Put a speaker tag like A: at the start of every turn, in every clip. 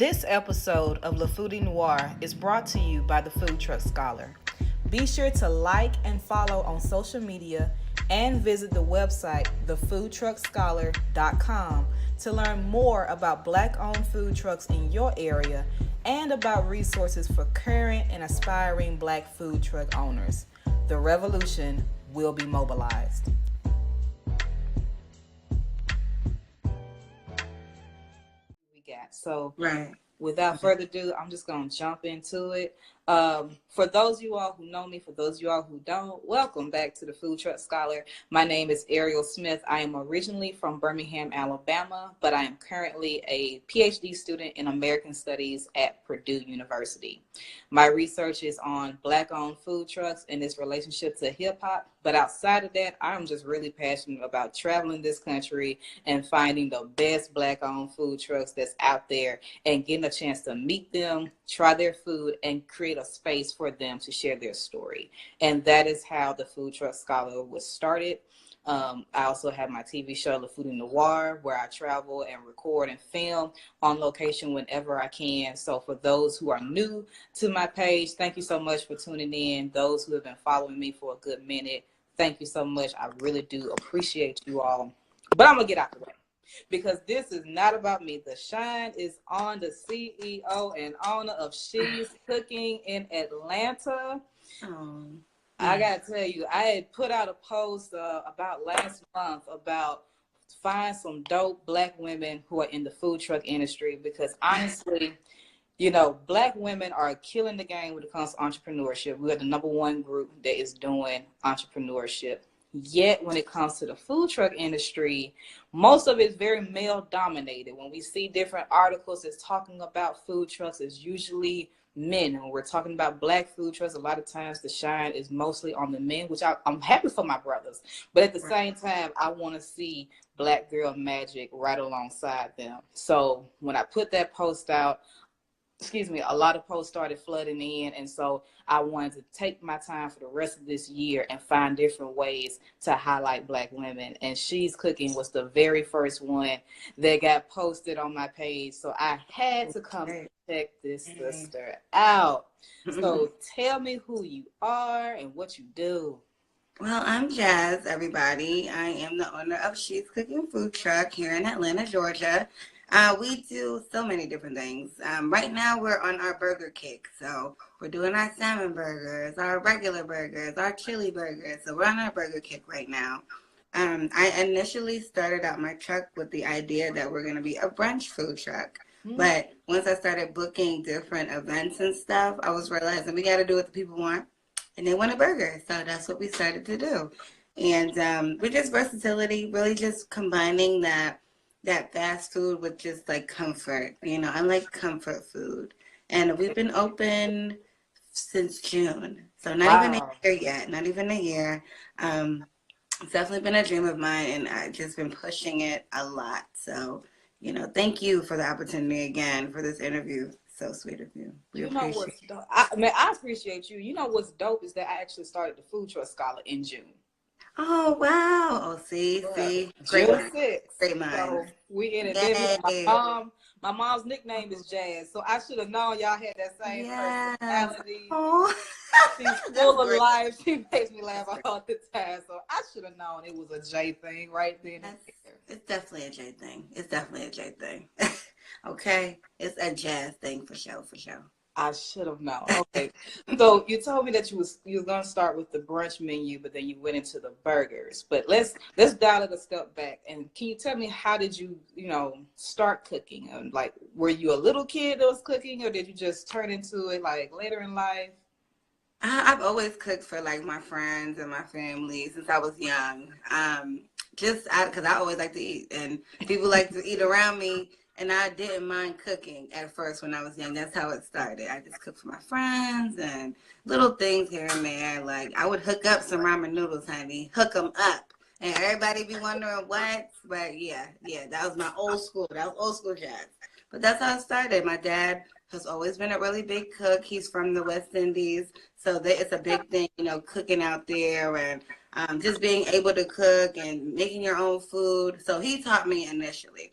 A: This episode of Foodie Noir is brought to you by the Food Truck Scholar. Be sure to like and follow on social media and visit the website thefoodtruckscholar.com to learn more about Black-owned food trucks in your area and about resources for current and aspiring Black food truck owners. The revolution will be mobilized. So
B: right.
A: Without further ado, I'm just going to jump into it. For those of you all who know me, for those of you all who don't, welcome back to the Food Truck Scholar. My name is Ariel Smith. I am originally from Birmingham, Alabama, but I am currently a PhD student in American Studies at Purdue University. My research is on Black-owned food trucks and its relationship to hip-hop. But outside of that, I'm just really passionate about traveling this country and finding the best Black-owned food trucks that's out there and getting a chance to meet them, try their food, and create a space for them to share their story. And that is how the Food Truck Scholar was started. I also have my TV show, The Foodie Noir, where I travel and record and film on location whenever I can. So for those who are new to my page, thank you so much for tuning in. Those who have been following me for a good minute, thank you so much. I really do appreciate you all. But I'm going to get out the way, because this is not about me. The shine is on the CEO and owner of She's Cooking in Atlanta. I got to tell you, I had put out a post about last month about find some dope Black women who are in the food truck industry, because honestly, you know, Black women are killing the game when it comes to entrepreneurship. We are the #1 group that is doing entrepreneurship. Yet when it comes to the food truck industry, most of it is very male dominated. When we see different articles that's talking about food trucks, it's usually men. And when we're talking about Black food trucks, a lot of times the shine is mostly on the men, which I'm happy for my brothers. But at the same time, I want to see Black girl magic right alongside them. So when I put that post out, a lot of posts started flooding in. And so I wanted to take my time for the rest of this year and find different ways to highlight Black women. And She's Cooking was the very first one that got posted on my page. So I had to come check this sister out. So tell me who you are and what you do.
B: Well, I'm Jazz, everybody. I am the owner of She's Cooking Food Truck here in Atlanta, Georgia. We do so many different things. Right now, we're on our burger kick. So we're doing our salmon burgers, our regular burgers, our chili burgers. So we're on our burger kick right now. I initially started out my truck with the idea that we're going to be a brunch food truck. But once I started booking different events and stuff, I was realizing we got to do what the people want. And they want a burger. So that's what we started to do. And we're just versatility, really just combining that fast food with just like comfort. You know, I like comfort food. And we've been open since June. So not even a year yet, not even a year. It's definitely been a dream of mine, and I've just been pushing it a lot. So, you know, thank you for the opportunity again for this interview. So sweet of you.
A: You know what's dope? I appreciate you. You know what's dope is that I actually started the Food Truck Scholar in June.
B: Oh, wow. Oh, see.
A: June
B: Great
A: 6th.
B: Great mind.
A: So we in it. My mom's nickname is Jazz, so I should have known y'all had that same personality.
B: Oh.
A: She's full of life. She makes me laugh all the time. So I should have known it was a J thing right then.
B: It's definitely a J thing. Okay? It's a Jazz thing for sure.
A: I should have known. Okay. So you told me that you was gonna start with the brunch menu, but then you went into the burgers. But let's dial it a step back. And can you tell me, how did you start cooking? And like, were you a little kid that was cooking, or did you just turn into it like later in life?
B: I've always cooked for like my friends and my family since I was young. Just because I always like to eat, and people like to eat around me. And I didn't mind cooking at first when I was young. That's how it started. I just cooked for my friends and little things here and there. Like, I would hook up some ramen noodles, honey. Hook them up. And everybody be wondering what. But yeah, that was my old school. That was old school Jazz. But that's how it started. My dad has always been a really big cook. He's from the West Indies. So it's a big thing, cooking out there and just being able to cook and making your own food. So he taught me initially.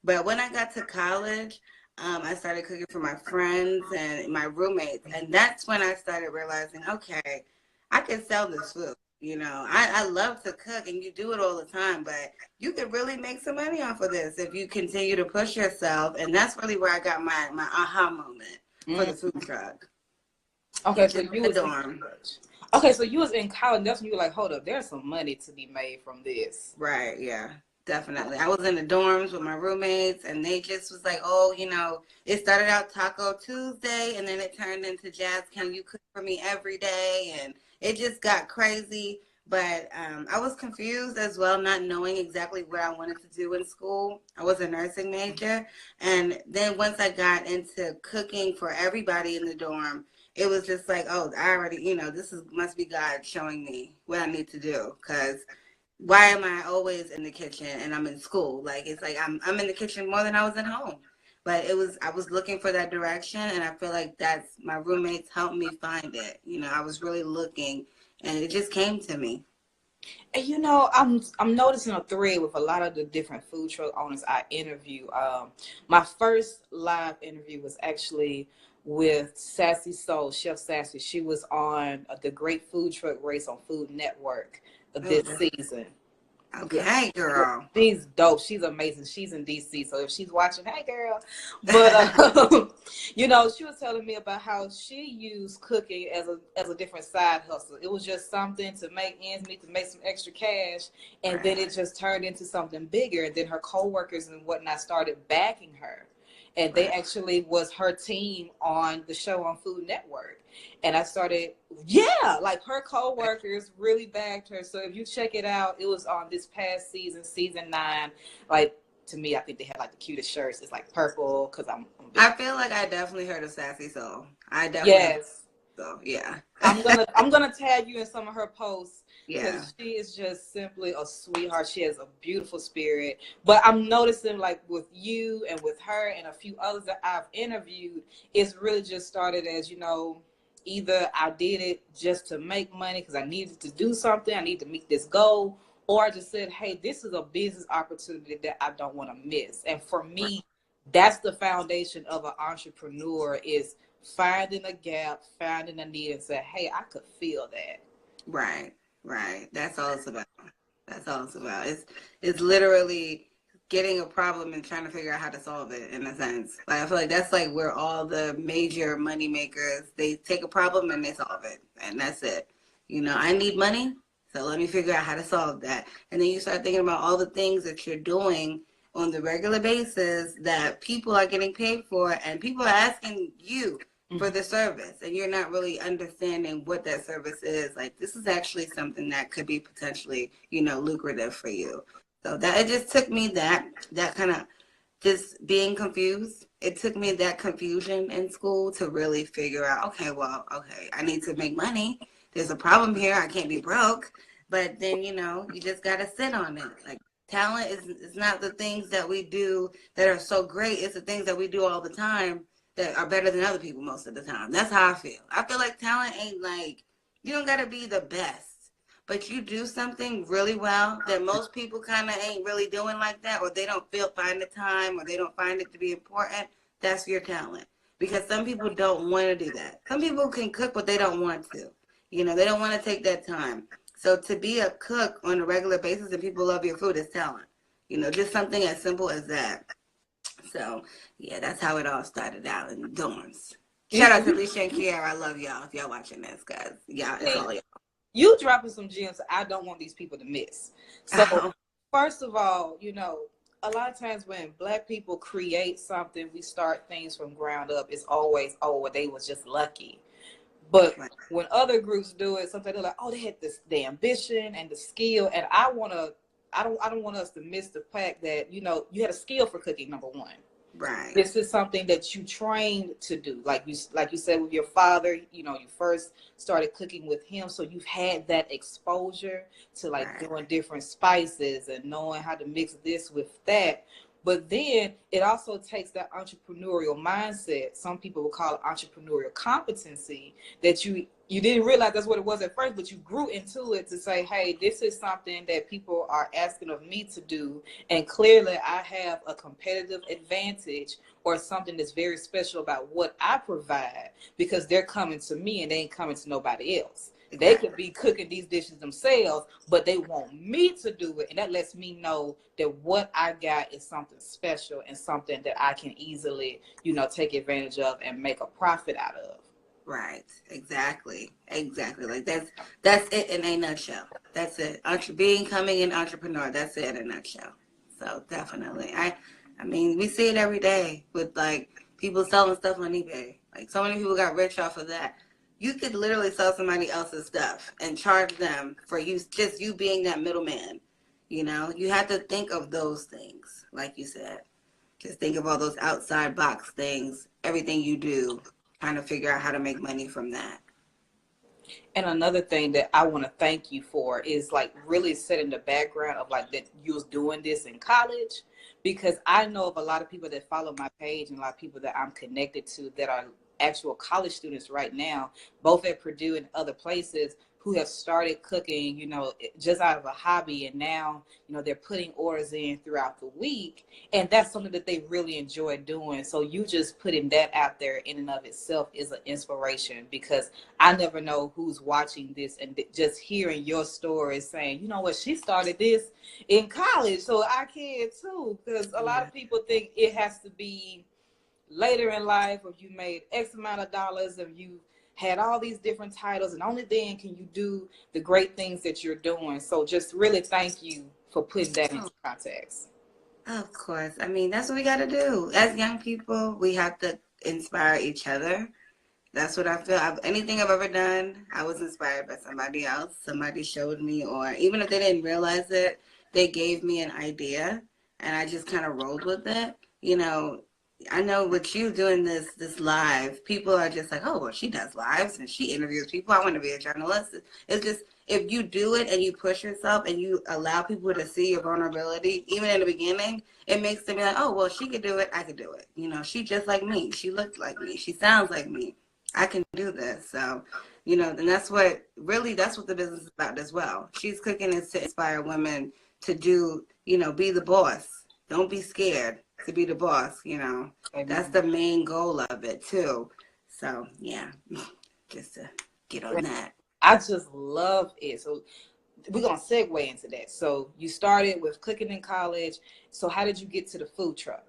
B: But when I got to college, I started cooking for my friends and my roommates. And that's when I started realizing, okay, I can sell this food. You know, I love to cook and you do it all the time, but you could really make some money off of this if you continue to push yourself. And that's really where I got my aha moment for the food truck.
A: Okay,
B: And
A: so
B: just
A: you
B: the
A: was in
B: dorm.
A: college. Okay, so you was in college. That's when you were like, hold up, there's some money to be made from this.
B: Right, yeah, definitely. I was in the dorms with my roommates, and they just was like, oh, it started out Taco Tuesday, and then it turned into Jazz, can you cook for me every day? And it just got crazy. But I was confused as well, not knowing exactly what I wanted to do in school. I was a nursing major. And then once I got into cooking for everybody in the dorm, it was just like, oh, I already, this is must be God showing me what I need to do. Because why am I always in the kitchen and I'm in school? Like it's like I'm in the kitchen more than I was at home. But I was looking for that direction, and I feel like that's my roommates helped me find it. I was really looking and it just came to me.
A: And I'm noticing a thread with a lot of the different food truck owners I interview. My first live interview was actually with Sassy Soul, Chef Sassy. She was on the Great Food Truck Race on Food Network
B: Oh,
A: this season. Yeah.
B: okay, girl.
A: She's dope. She's amazing. She's in DC. So if she's watching, hey girl. But she was telling me about how she used cooking as a different side hustle. It was just something to make ends meet, to make some extra cash, and then
B: Right,
A: it just turned into something bigger. And then her coworkers and whatnot started backing her. And they
B: right.
A: actually was her team on the show on Food Network. And I started, yeah, like her co-workers really backed her. So if you check it out, it was on this past season, season 9. Like, to me, I think they had like the cutest shirts. It's like purple because I'm big.
B: I feel like I definitely heard of Sassy Soul. I definitely have.
A: Yes.
B: So yeah.
A: I'm gonna tag you in some of her posts
B: Yeah.
A: because she is just simply a sweetheart. She has a beautiful spirit. But I'm noticing like with you and with her and a few others that I've interviewed, it's really just started as either I did it just to make money because I needed to do something, I need to meet this goal, or I just said, hey, this is a business opportunity that I don't want to miss. And for me, that's the foundation of an entrepreneur is finding a gap, finding a need, and say, hey, I could feel that.
B: Right, right. That's all it's about. That's all it's about. It's literally getting a problem and trying to figure out how to solve it in a sense. Like I feel like that's like where all the major money makers they take a problem and they solve it. And that's it. I need money, so let me figure out how to solve that. And then you start thinking about all the things that you're doing on the regular basis that people are getting paid for and people are asking you for the service and you're not really understanding what that service is. Like this is actually something that could be potentially, lucrative for you. So that it just took me that kind of just being confused. It took me that confusion in school to really figure out, okay, well, okay, I need to make money. There's a problem here. I can't be broke. But then, you just gotta sit on it. Like talent is not the things that we do that are so great. It's the things that we do all the time that are better than other people most of the time. That's how I feel. I feel like talent ain't like you don't gotta be the best, but you do something really well that most people kind of ain't really doing like that, or they don't find the time, or they don't find it to be important. That's your talent. Because some people don't want to do that. Some people can cook, but they don't want to. They don't want to take that time. So to be a cook on a regular basis and people love your food is talent. Just something as simple as that. So, yeah, that's how it all started out in the dorms. Shout out to Alicia and Kiara. I love y'all if y'all watching this, guys. Yeah, it's all y'all.
A: You dropping some gems I don't want these people to miss. So,
B: Oh,
A: first of all, a lot of times when Black people create something, we start things from ground up. It's always, oh, well, they was just lucky. But
B: right.
A: when other groups do it, sometimes they're like, oh, they had the ambition and the skill. And I don't want us to miss the fact that, you had a skill for cooking, number one.
B: Right.
A: This is something that you trained to do. Like you said with your father, you first started cooking with him. So you've had that exposure to like
B: Right.
A: doing different spices and knowing how to mix this with that. But then it also takes that entrepreneurial mindset. Some people will call it entrepreneurial competency, that you didn't realize that's what it was at first, but you grew into it to say, hey, this is something that people are asking of me to do. And clearly I have a competitive advantage or something that's very special about what I provide, because they're coming to me and they ain't coming to nobody else. They could be cooking these dishes themselves, but they want me to do it. And that lets me know that what I got is something special and something that I can easily, take advantage of and make a profit out of.
B: Right. Exactly. Like that's it in a nutshell. That's it. Becoming an entrepreneur. That's it in a nutshell. So definitely. I mean, we see it every day with like people selling stuff on eBay. Like so many people got rich off of that. You could literally sell somebody else's stuff and charge them for you being that middleman. You have to think of those things, like you said. Just think of all those outside box things, everything you do, trying to figure out how to make money from that.
A: And another thing that I want to thank you for is like really setting the background of like that you was doing this in college, because I know of a lot of people that follow my page and a lot of people that I'm connected to that are actual college students right now, both at Purdue and other places, who have started cooking, just out of a hobby. And now, they're putting orders in throughout the week. And that's something that they really enjoy doing. So you just putting that out there in and of itself is an inspiration, because I never know who's watching this and just hearing your story saying, you know what, she started this in college, so I can too. Because a lot of people think it has to be later in life, or you made X amount of dollars, or you had all these different titles, and only then can you do the great things that you're doing. So just really thank you for putting that into context.
B: Of course. I mean, that's what we got to do. As young people, we have to inspire each other. That's what I feel. Anything I've ever done, I was inspired by somebody else. Somebody showed me, or even if they didn't realize it, they gave me an idea, and I just kind of rolled with it. I know with you doing this live, people are just like, oh, well, she does lives and she interviews people. I want to be a journalist. It's just, if you do it and you push yourself and you allow people to see your vulnerability, even in the beginning, it makes them be like, oh, well, she could do it. I could do it. She just like me. She looks like me. She sounds like me. I can do this. So, and that's what the business is about as well. She's Cooking is to inspire women to do, be the boss. Don't be scared to be the boss, That's the main goal of it too. So yeah, just to get on that.
A: I just love it. So we're gonna segue into that. So you started with cooking in college. So how did you get to the food truck?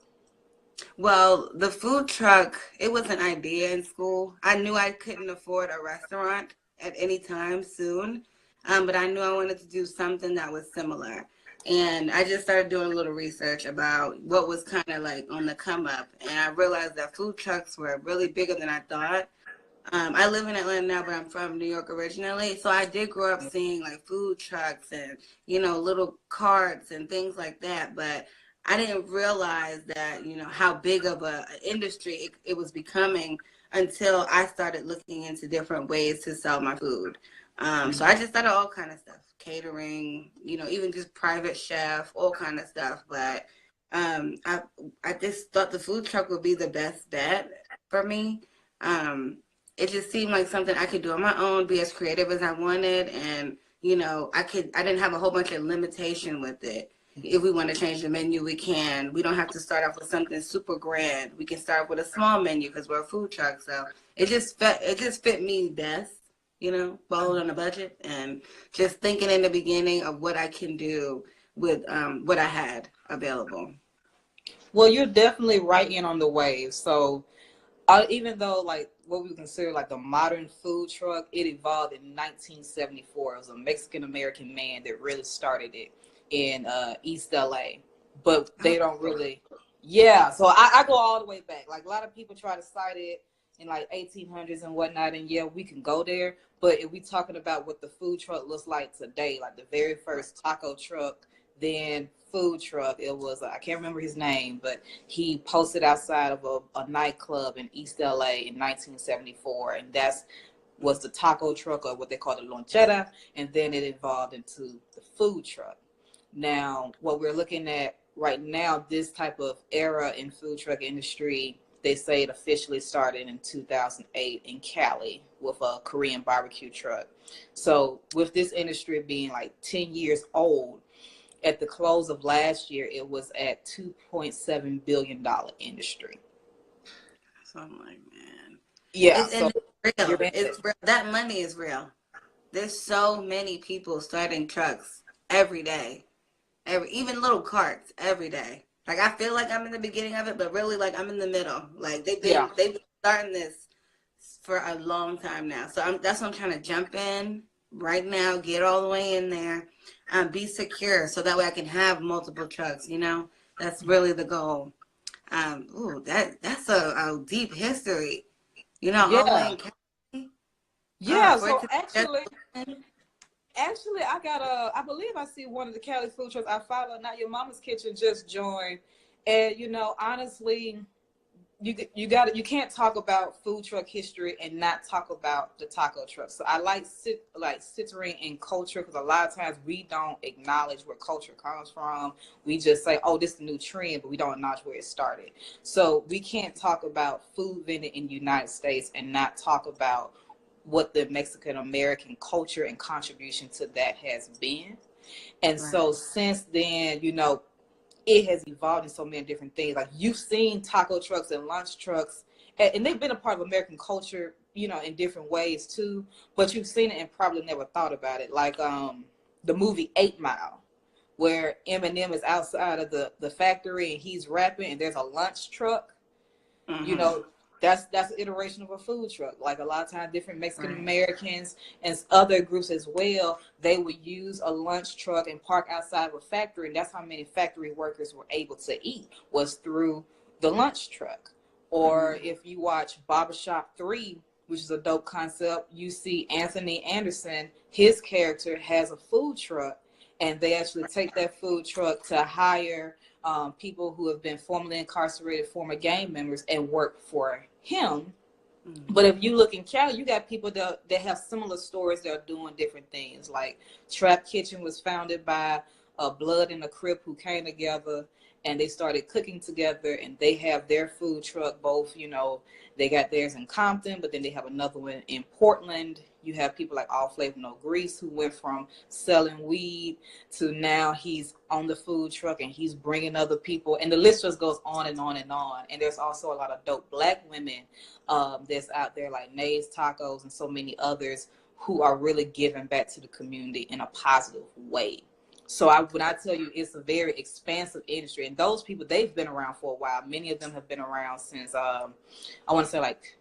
B: Well, the food truck, it was an idea in school. I knew I couldn't afford a restaurant at any time soon, but I knew I wanted to do something that was similar. And I just started doing a little research about what was kind of like on the come up. And I realized that food trucks were really bigger than I thought. I live in Atlanta now, but I'm from New York originally. So I did grow up seeing like food trucks and, little carts and things like that. But I didn't realize that, how big of a industry it was becoming until I started looking into different ways to sell my food. So I just started all kind of stuff, catering, even just private chef, all kind of stuff. But I just thought the food truck would be the best bet for me. It just seemed like something I could do on my own, be as creative as I wanted, and I didn't have a whole bunch of limitation with it. If we want to change the menu, we can. We don't have to start off with something super grand. We can start with a small menu because we're a food truck. So it just fit me best. Followed on a budget and just thinking in the beginning of what I can do with what I had available.
A: Well, you're definitely right in on the wave. So even though like what we consider like the modern food truck, it evolved in 1974. It was a Mexican American man that really started it in East LA. But they don't really, yeah. So I go all the way back. Like a lot of people try to cite it in like 1800s and whatnot, and yeah, we can go there. But if we talking about what the food truck looks like today, like the very first taco truck, then food truck, it was I can't remember his name, but he posted outside of a nightclub in East LA in 1974, and that's was the taco truck, or what they call the lonchera, and then it evolved into the food truck. Now, what we're looking at right now, this type of era in food truck industry, they say it officially started in 2008 in Cali with a Korean barbecue truck. So with this industry being like 10 years old, at the close of last year, it was at $2.7 billion industry.
B: So I'm like, man,
A: Yeah, so
B: and it's
A: you're
B: real.
A: in
B: It's
A: it.
B: real. That money is real. There's so many people starting trucks every day, even little carts every day. Like I feel like I'm in the beginning of it, but really like I'm in the middle. Like
A: Yeah.
B: they've been starting this for a long time now. So that's what I'm trying to jump in right now, get all the way in there, be secure, so that way I can have multiple trucks. You know, that's really the goal. Ooh, that's a deep history. You know, all the way
A: Yeah.
B: in Cali.
A: Yeah.
B: For it
A: So
B: to just
A: actually, I got I believe I see one of the Cali food trucks I follow. Not Your Mama's Kitchen just joined, and honestly, you can't talk about food truck history and not talk about the taco truck. So I like centering in culture, because a lot of times we don't acknowledge where culture comes from. We just say, oh, this is the new trend, but we don't acknowledge where it started. So we can't talk about food vending in the United States and not talk about what the Mexican American culture and contribution to that has been. And
B: right,
A: so since then, it has evolved in so many different things. Like, you've seen taco trucks and lunch trucks, and they've been a part of American culture, in different ways too. But you've seen it and probably never thought about it. Like the movie 8 Mile, where Eminem is outside of the factory and he's rapping, and there's a lunch truck. you
B: mm-hmm.
A: know that's an iteration of a food truck. Like, a lot of times different Mexican
B: Right,
A: Americans and other groups as well, they would use a lunch truck and park outside of a factory, and that's how many factory workers were able to eat, was through the lunch truck.
B: mm-hmm.
A: Or if you watch Barbershop 3, which is a dope concept, you see Anthony Anderson, his character has a food truck, and they actually take that food truck to hire people who have been formerly incarcerated, former gang members, and work for him.
B: Mm-hmm.
A: But if you look in Cali, you got people that have similar stories that are doing different things. Like, Trap Kitchen was founded by a Blood and a Crip who came together, and they started cooking together, and they have their food truck. Both, they got theirs in Compton, but then they have another one in Portland. You have people like All Flavor No Grease, who went from selling weed to now he's on the food truck and he's bringing other people, and the list just goes on and on and on. And there's also a lot of dope Black women that's out there, like Nays Tacos and so many others, who are really giving back to the community in a positive way. So when I tell you it's a very expansive industry, and those people, they've been around for a while. Many of them have been around since I want to say like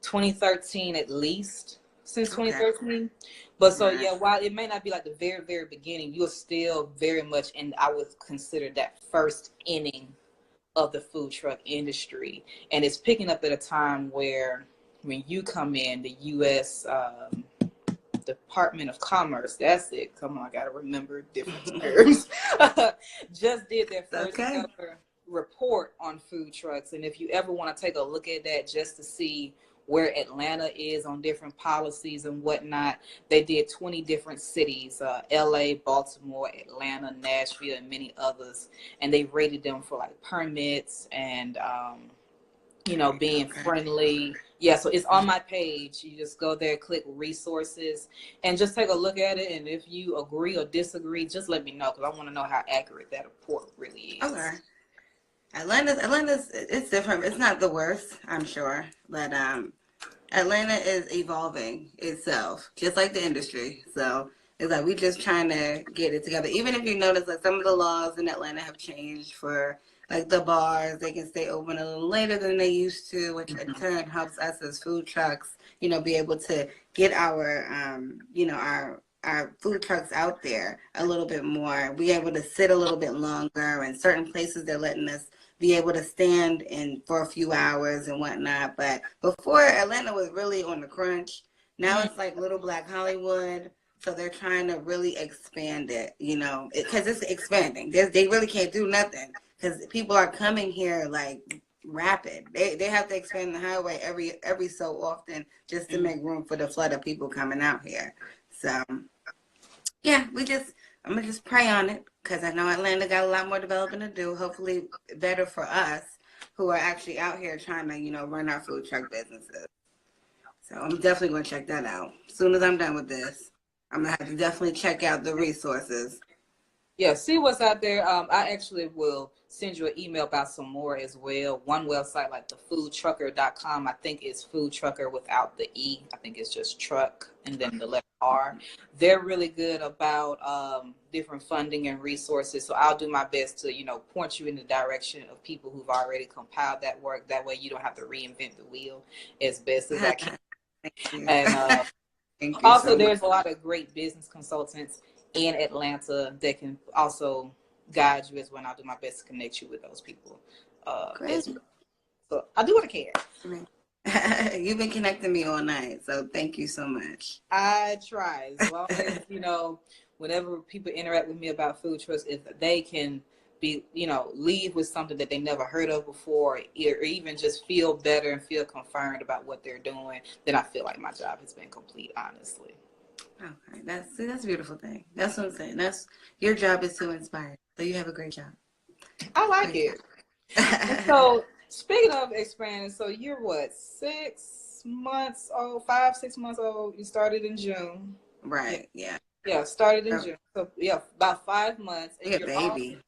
A: 2013 at least, since
B: Okay,
A: 2013. But so
B: right.
A: yeah, while it may not be like the very, very beginning, you're still very much in, I would consider, that first inning of the food truck industry. And it's picking up at a time where, when you come in, the U.S. Department of Commerce, that's it. Come on, I gotta remember different terms. Just did their first
B: Okay.
A: ever report on food trucks. And if you ever want to take a look at that, just to see where Atlanta is on different policies and whatnot, they did 20 different cities, LA, Baltimore, Atlanta, Nashville, and many others. And they rated them for like permits and
B: Right.
A: being
B: Okay.
A: friendly. Yeah, so it's on my page. You just go there, click resources, and just take a look at it. And if you agree or disagree, just let me know, because I want to know how accurate that report really
B: Okay.
A: is.
B: Atlanta's it's different. It's not the worst, I'm sure, but Atlanta is evolving itself, just like the industry. So it's like we just trying to get it together. Even if you notice, like some of the laws in Atlanta have changed for like the bars, they can stay open a little later than they used to, which in
A: Mhm.
B: turn helps us as food trucks, be able to get our, our food trucks out there a little bit more. Be able to sit a little bit longer. In certain places, they're letting us be able to stand in for a few hours and whatnot. But before, Atlanta was really on the crunch. Now
A: Mm.
B: it's like Little Black Hollywood. So they're trying to really expand it, because it's expanding. They really can't do nothing, because people are coming here like rapid. They have to expand the highway every so often, just to
A: Mm.
B: make room for the flood of people coming out here. So yeah, I'm gonna just pray on it. because I know Atlanta got a lot more developing to do. Hopefully, better for us who are actually out here trying to, run our food truck businesses. So I'm definitely going to check that out. As soon as I'm done with this, I'm going to have to definitely check out the resources.
A: Yeah, see what's out there. I actually will send you an email about some more as well. One website like the foodtrucker.com, I think it's food trucker without the E. I think it's just truck and then the letter R. They're really good about different funding and resources. So I'll do my best to, point you in the direction of people who've already compiled that work. That way you don't have to reinvent the wheel as best as I can.
B: Thank you.
A: And
B: Thank you
A: also,
B: so much.
A: there's a lot of great business consultants in Atlanta that can also guide you as well. And I'll do my best to connect you with those people as well. So I do what I can.
B: You've been connecting me all night, so thank you so much.
A: I try as long as, whenever people interact with me about food trucks, if they can be, leave with something that they never heard of before, or even just feel better and feel confirmed about what they're doing, then I feel like my job has been complete, honestly.
B: Okay, that's a beautiful thing. That's what I'm saying. Your job is to inspire. So you have a great job.
A: I like it. So speaking of expanding, so you're what, 6 months old, 5, 6 months old. You started in June.
B: Right. Yeah.
A: Yeah, started in June. So yeah, about 5 months.
B: And you're a baby.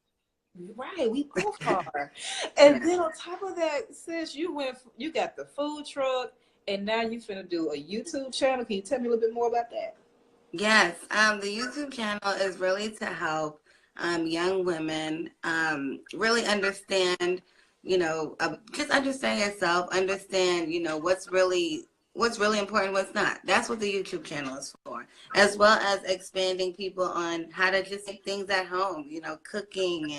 A: Right, we both are. And then on top of that, sis, you got the food truck, and now you finna do a YouTube channel. Can you tell me a little bit more about that?
B: Yes, the YouTube channel is really to help young women really understand, just understand yourself, understand, what's really important, what's not. That's what the YouTube channel is for, as well as expanding people on how to just make things at home, cooking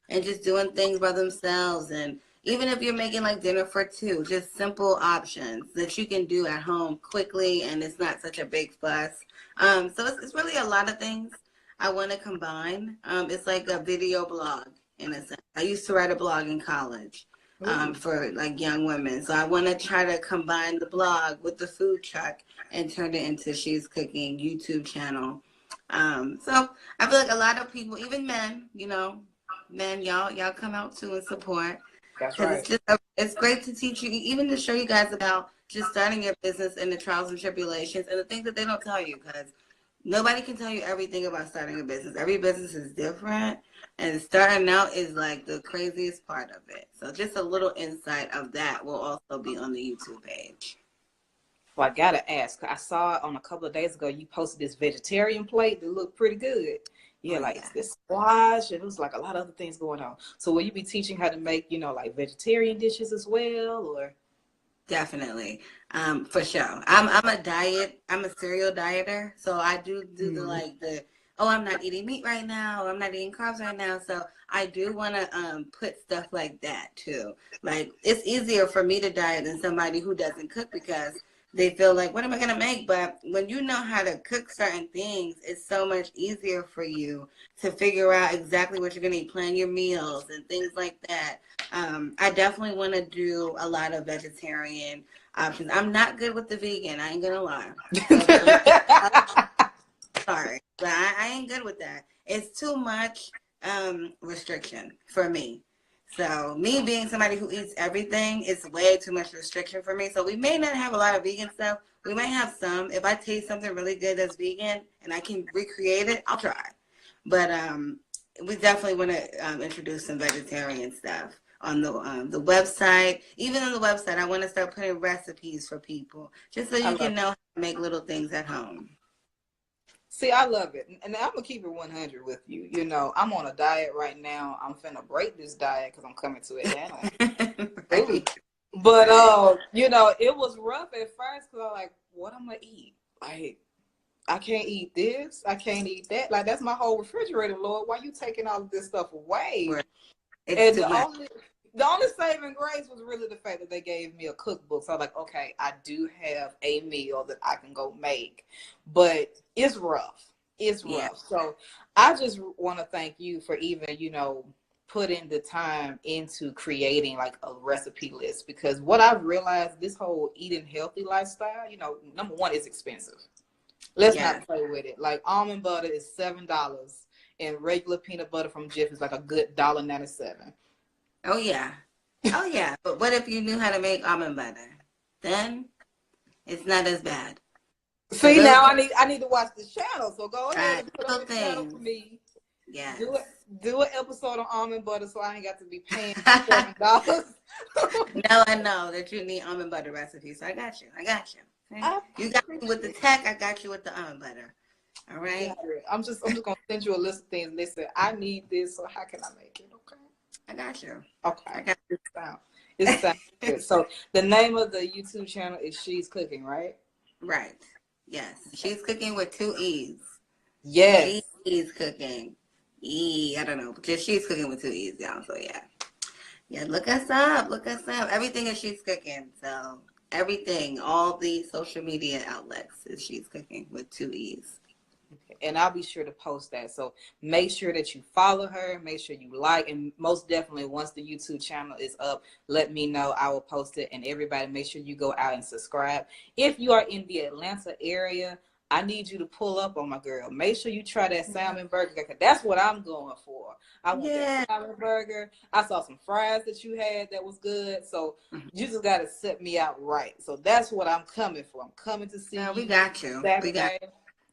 B: and just doing things by themselves. And even if you're making like dinner for two, just simple options that you can do at home quickly and it's not such a big fuss. So it's really a lot of things I want to combine. It's like a video blog in a sense. I used to write a blog in college for like young women. So I want to try to combine the blog with the food truck and turn it into She's Cooking YouTube channel. So I feel like a lot of people, even men, y'all come out too and support.
A: That's right.
B: It's great to teach you, even to show you guys about just starting your business and the trials and tribulations and the things that they don't tell you, because nobody can tell you everything about starting a business. Every business is different, and starting out is like the craziest part of it. So just a little insight of that will also be on the YouTube page.
A: Well, I gotta ask. I saw on a couple of days ago you posted this vegetarian plate that looked pretty good. Yeah, this squash, and it was like a lot of other things going on. So will you be teaching how to make, like vegetarian dishes as well, or?
B: Definitely, for sure. I'm a serial dieter, so I do I'm not eating meat right now, or I'm not eating carbs right now. So I do want to put stuff like that too. Like it's easier for me to diet than somebody who doesn't cook, because they feel like, what am I going to make? But when you know how to cook certain things, it's so much easier for you to figure out exactly what you're going to eat, plan your meals and things like that. I definitely want to do a lot of vegetarian options. I'm not good with the vegan. I ain't going to lie. Sorry, but I ain't good with that. It's too much restriction for me. So me being somebody who eats everything, it's way too much restriction for me. So we may not have a lot of vegan stuff. We might have some. If I taste something really good that's vegan and I can recreate it, I'll try. But we definitely want to introduce some vegetarian stuff on the website. Even on the website, I want to start putting recipes for people, just so you can know how to make little things at home.
A: See, I love it. And I'm going to keep it 100 with you. I'm on a diet right now. I'm finna break this diet because I'm coming to Atlanta.
B: Right.
A: But, it was rough at first because I was like, what am I going to eat? Like, I can't eat this. I can't eat that. Like, that's my whole refrigerator, Lord. Why are you taking all of this stuff away?
B: Right.
A: And the only saving grace was really the fact that they gave me a cookbook. So I was like, okay, I do have a meal that I can go make, but it's rough. It's rough. Yeah. So I just want to thank you for even, putting the time into creating like a recipe list, because what I've realized, this whole eating healthy lifestyle, number one, is expensive. Let's not play with it. Like almond butter is $7. and regular peanut butter from Jif is like a good $1.97.
B: Oh yeah. Oh yeah. But what if you knew how to make almond butter? Then it's not as bad. So
A: See,
B: those
A: now I need to watch the channel. So go ahead and put on
B: little
A: the channel
B: things.
A: for me.
B: Yes.
A: Do an episode on almond butter so I ain't got to be paying $7.
B: Now I know that you need almond butter recipes. So I got you. I got you. Okay? You got me with the tech. I got you with the almond butter. All right.
A: I'm just gonna send you a list of things, and they said I need this, so how can I make it? Okay.
B: I got you.
A: Okay.
B: I got you.
A: It sounds good. So the name of the YouTube channel is She's Cooking, right?
B: Right. Yes. She's cooking with 2 E's.
A: Yes.
B: She's cooking. I don't know. Just she's cooking with 2 E's, y'all. So yeah. Yeah, look us up. Look us up. Everything is She's Cooking. So everything, all the social media outlets is She's Cooking with 2 E's.
A: And I'll be sure to post that. So make sure that you follow her. Make sure you like. And most definitely, once the YouTube channel is up, let me know. I will post it. And everybody, make sure you go out and subscribe. If you are in the Atlanta area, I need you to pull up on my girl. Make sure you try that salmon burger. Cause that's what I'm going for. I want that salmon burger. I saw some fries that you had that was good. So you just got to set me out right. So that's what I'm coming for. I'm coming to see you.
B: We got you.
A: Saturday.
B: We got you.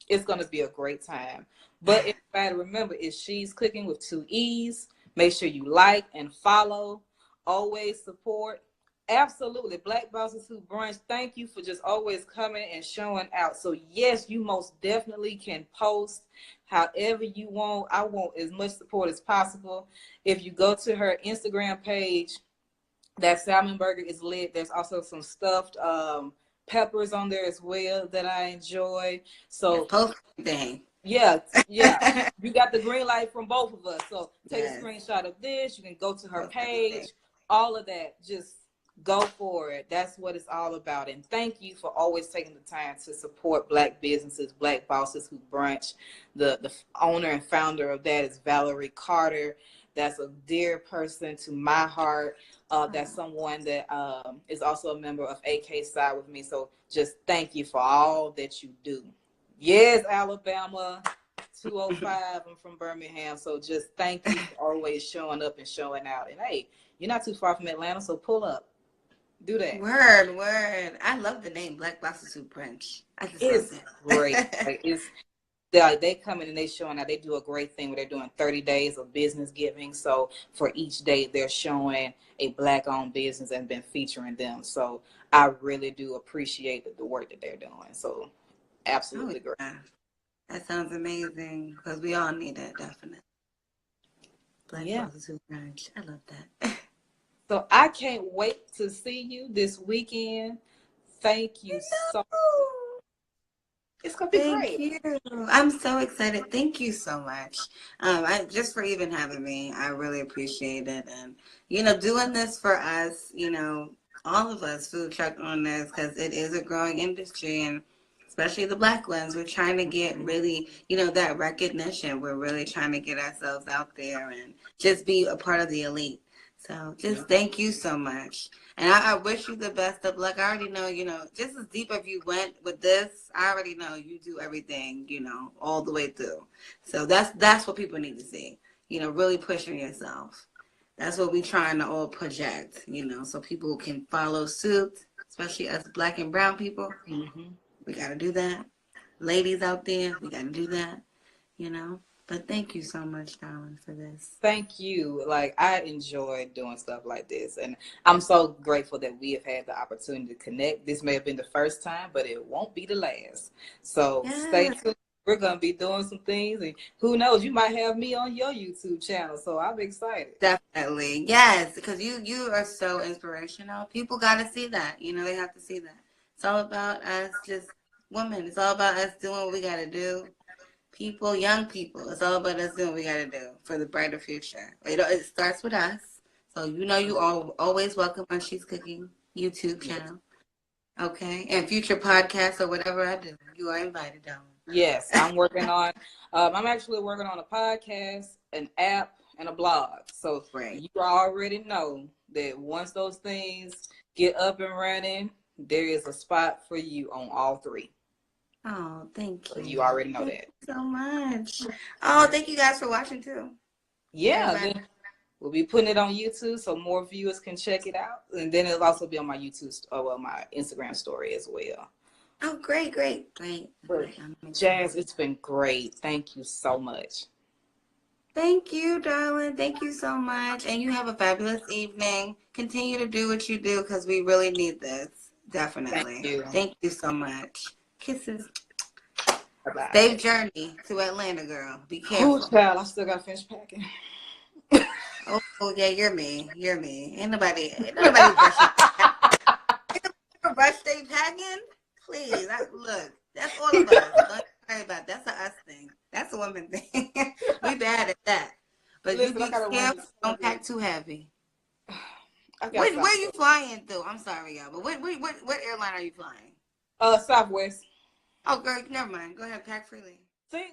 A: It's going to be a great time. But everybody remember, it's She's Cooking with 2 E's. Make sure you like and follow. Always support. Absolutely. Black Bosses Who Brunch, thank you for just always coming and showing out. So, yes, you most definitely can post however you want. I want as much support as possible. If you go to her Instagram page, that salmon burger is lit. There's also some stuffed peppers on there as well that I enjoy. So
B: post thing.
A: Yeah. You got the green light from both of us. So take a screenshot of this. You can go to her page. All of that. Just go for it. That's what it's all about. And thank you for always taking the time to support Black businesses, Black Bosses Who Brunch. The owner and founder of that is Valerie Carter. That's a dear person to my heart. That's someone that is also a member of AK Side with me. So just thank you for all that you do. Yes, Alabama, 205. I'm from Birmingham. So just thank you for always showing up and showing out. And hey, you're not too far from Atlanta, so pull up. Do that.
B: Word. I love the name Black Bosses Who Brunch. I just love it.
A: Great. They come in and they showing out. They do a great thing where they're doing 30 days of business giving. So for each day, they're showing a Black-owned business and been featuring them. So I really do appreciate the work that they're doing. So absolutely great.
B: That sounds amazing because we all need it, definitely. Black Bosses Who Brunch. I love that.
A: So I can't wait to see you this weekend. Thank you so much. It's gonna be great.
B: Thank you. I'm so excited. Thank you so much. Just for even having me. I really appreciate it. And doing this for us, all of us food truck owners, because it is a growing industry, and especially the Black ones, we're trying to get really, that recognition. We're really trying to get ourselves out there and just be a part of the elite. So just thank you so much. And I wish you the best of luck. I already know, just as deep as you went with this, I already know you do everything, all the way through. So that's what people need to see, really pushing yourself. That's what we're trying to all project, so people can follow suit, especially us Black and brown people. Mm-hmm. We got to do that. Ladies out there, we got to do that, But thank you so much, darling, for this.
A: Thank you. Like, I enjoy doing stuff like this. And I'm so grateful that we have had the opportunity to connect. This may have been the first time, but it won't be the last. So stay tuned. We're going to be doing some things. And who knows, you might have me on your YouTube channel. So I'm excited.
B: Definitely. Yes, because you are so inspirational. People got to see that. They have to see that. It's all about us, just women. It's all about us doing what we got to do. People, young people, it's all about us doing what we got to do for the brighter future. It starts with us. So you are always welcome on She's Cooking YouTube channel. Okay? And future podcasts or whatever I do, you are invited, darling.
A: Yes, I'm working on, I'm actually working on a podcast, an app, and a blog. So you already know that once those things get up and running, there is a spot for you on all three.
B: Oh, thank
A: So
B: you.
A: you already know
B: Thank
A: that.
B: you so much. Oh, thank you guys for watching too.
A: Yeah,
B: Everybody.
A: then we'll be putting it on YouTube so more viewers can check it out. And then it'll also be on my my Instagram story as well.
B: Oh, great, great, great.
A: But
B: I'm
A: Jazz,
B: excited.
A: it's been great. Thank you so much.
B: Thank you, darling. Thank you so much. And you have a fabulous evening. Continue to do what you do because we really need this.
A: Thank
B: Definitely.
A: you.
B: Thank you so much. Kisses. Safe
A: Bye-bye.
B: journey to Atlanta, girl. Be
A: Who's
B: careful.
A: child? I still gotta finish packing.
B: Oh, yeah, you're me. You're me. Ain't nobody rushing. Rush they packing? Please, look, that's all of us. Don't worry about it. That's a us thing. That's a woman thing. We bad at that. But you
A: Listen, I
B: be
A: gotta run
B: careful.
A: this
B: Don't
A: schedule.
B: pack too heavy.
A: I got
B: Where you
A: Southwest.
B: flying through? I'm sorry, y'all, but what airline are you flying?
A: Southwest.
B: Oh, girl, never mind. Go ahead, pack freely.
A: See,